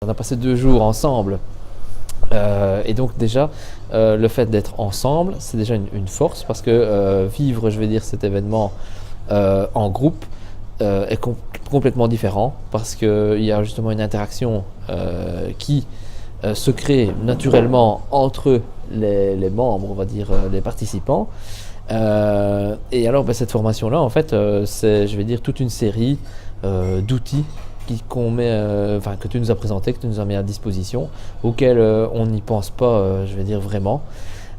On a passé 2 jours ensemble. Et donc déjà, le fait d'être ensemble, c'est déjà une force parce que vivre, je vais dire, cet événement en groupe est complètement différent parce qu'il y a justement une interaction qui se crée naturellement entre les membres, on va dire, les participants. Et alors, cette formation-là, en fait, c'est, je vais dire, toute une série d'outils qu'on met, que tu nous as présenté, que tu nous as mis à disposition, auxquels on n'y pense pas, je vais dire, vraiment.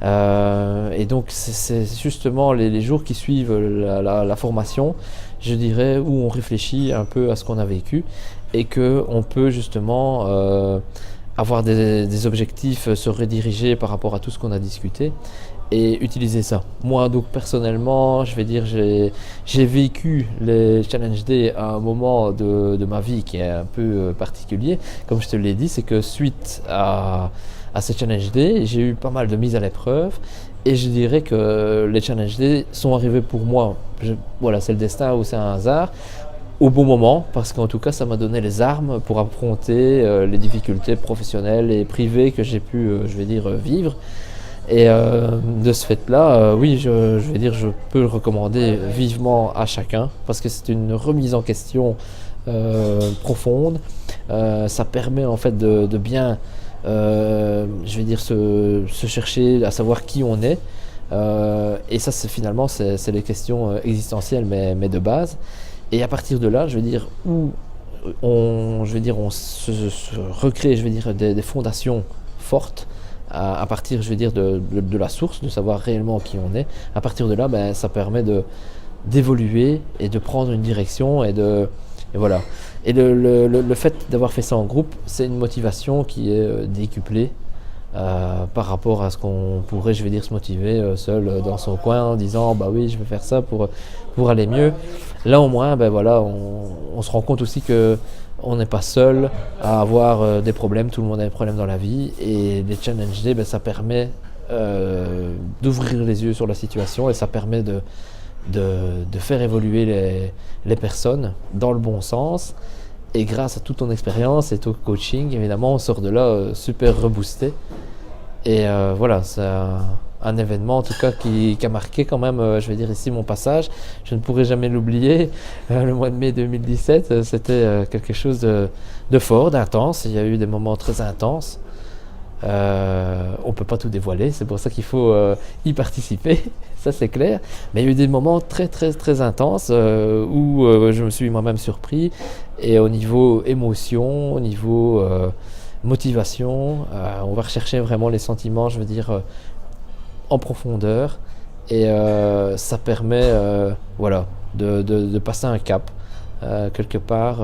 Et donc, c'est justement les jours qui suivent la formation, je dirais, où on réfléchit un peu à ce qu'on a vécu et qu'on peut justement avoir des objectifs, se rediriger par rapport à tout ce qu'on a discuté et utiliser ça. Moi, donc personnellement, je vais dire, j'ai vécu les Challenge Day à un moment de ma vie qui est un peu particulier. Comme je te l'ai dit, c'est que suite à ces Challenge Day, j'ai eu pas mal de mises à l'épreuve et je dirais que les Challenge Day sont arrivés pour moi. Voilà, c'est le destin ou c'est un hasard. Au bon moment, parce qu'en tout cas, ça m'a donné les armes pour affronter les difficultés professionnelles et privées que j'ai pu, je vais dire, vivre. Et de ce fait-là, oui, je vais dire, je peux le recommander vivement à chacun parce que c'est une remise en question profonde. Ça permet en fait de bien, je vais dire, se chercher à savoir qui on est. Et ça, finalement, c'est les questions existentielles, mais de base. Et à partir de là, je vais dire, où on se recrée, je vais dire, des fondations fortes à partir, je vais dire, de la source, de savoir réellement qui on est. À partir de là, ça permet d'évoluer et de prendre une direction et voilà. Et le fait d'avoir fait ça en groupe, c'est une motivation qui est décuplée par rapport à ce qu'on pourrait, je vais dire, se motiver seul dans son coin en disant bah oui, je vais faire ça pour aller mieux. Là au moins, voilà, on se rend compte aussi que on n'est pas seul à avoir des problèmes, tout le monde a des problèmes dans la vie et les Challenge Day, ça permet d'ouvrir les yeux sur la situation et ça permet de faire évoluer les personnes dans le bon sens. Et grâce à toute ton expérience et ton coaching, évidemment, on sort de là super reboosté. Et voilà, c'est un événement en tout cas qui a marqué quand même, je vais dire ici, mon passage. Je ne pourrai jamais l'oublier. Le mois de mai 2017, c'était quelque chose de fort, d'intense. Il y a eu des moments très intenses. On ne peut pas tout dévoiler, c'est pour ça qu'il faut y participer, ça c'est clair. Mais il y a eu des moments très très très intenses où je me suis moi-même surpris. Et au niveau émotion, au niveau motivation, on va rechercher vraiment les sentiments, je veux dire, en profondeur. Et ça permet voilà, de passer un cap quelque part.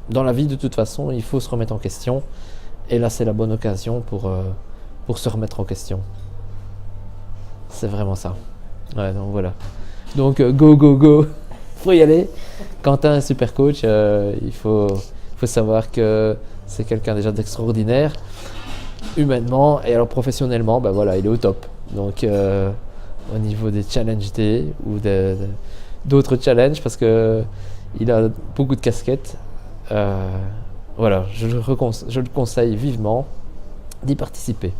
Dans la vie, de toute façon, il faut se remettre en question. Et là, c'est la bonne occasion pour se remettre en question. C'est vraiment ça. Ouais, donc voilà. Donc, go, go, go. Faut y aller. Quentin est super coach. Il faut savoir que c'est quelqu'un déjà d'extraordinaire, humainement. Et alors, professionnellement, voilà, il est au top. Donc, au niveau des Challenge Day ou d'autres challenges, parce qu'il a beaucoup de casquettes. Voilà, je le conseille vivement d'y participer.